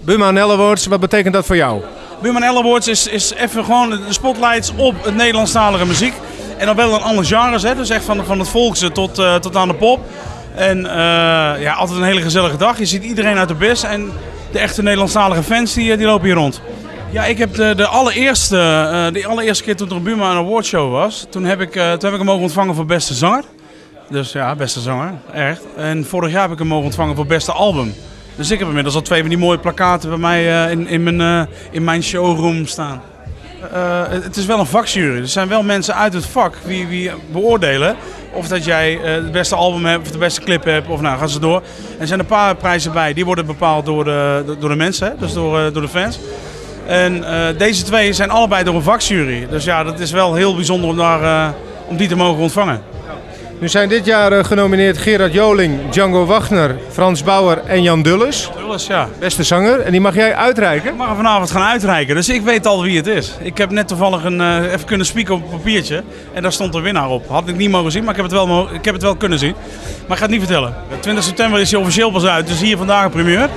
Buma NL Awards, wat betekent dat voor jou? Buma NL Awards is even gewoon de spotlights op het Nederlandstalige muziek. En dan wel in alle genres, hè? Dus echt van het volkse tot aan de pop. En ja, altijd een hele gezellige dag. Je ziet iedereen uit de bus en de echte Nederlandstalige fans die lopen hier rond. Ja, ik heb de allereerste keer toen er een Buma een awardshow was, toen heb ik hem mogen ontvangen voor beste zanger. Dus ja, beste zanger, echt. En vorig jaar heb ik hem mogen ontvangen voor beste album. Dus ik heb inmiddels al 2 van die mooie plakaten bij mij in mijn showroom staan. Het is wel een vakjury. Er zijn wel mensen uit het vak wie beoordelen of dat jij het beste album hebt of de beste clip hebt. Of nou, gaan ze door. En er zijn een paar prijzen bij. Die worden bepaald door de mensen, hè? Dus door de fans. En deze 2 zijn allebei door een vakjury. Dus ja, dat is wel heel bijzonder om die te mogen ontvangen. Nu zijn dit jaar genomineerd Gerard Joling, Django Wagner, Frans Bauer en Jan Dulles. Dulles, ja. Beste zanger. En die mag jij uitreiken? Ik mag hem vanavond gaan uitreiken, dus ik weet al wie het is. Ik heb net toevallig even kunnen spieken op een papiertje en daar stond de winnaar op. Had ik niet mogen zien, maar ik heb het wel kunnen zien. Maar ik ga het niet vertellen. 20 september is hij officieel pas uit, dus hier vandaag een primeur.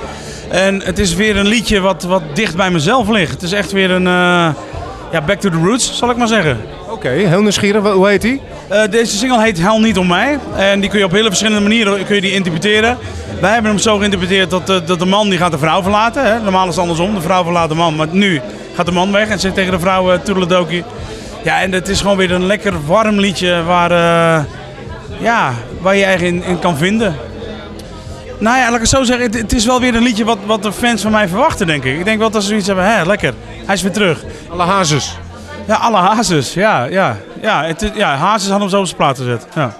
En het is weer een liedje wat dicht bij mezelf ligt. Het is echt weer een back to the roots, zal ik maar zeggen. Oké, heel nieuwsgierig. Hoe heet die? Deze single heet Huil niet om mij. En die kun je op hele verschillende manieren interpreteren. Wij hebben hem zo geïnterpreteerd dat de man die gaat de vrouw verlaten. Hè? Normaal is het andersom, de vrouw verlaat de man. Maar nu gaat de man weg en zegt tegen de vrouw toedeledokie. Ja, en het is gewoon weer een lekker warm liedje waar je eigenlijk in kan vinden. Nou ja, laat ik het zo zeggen, het is wel weer een liedje wat de fans van mij verwachten, denk ik. Ik denk wel dat ze zoiets hebben, lekker, hij is weer terug. Alle hazes. Ja, alle hazes, ja. Hazes hadden hem zo op zijn plaat gezet, ja.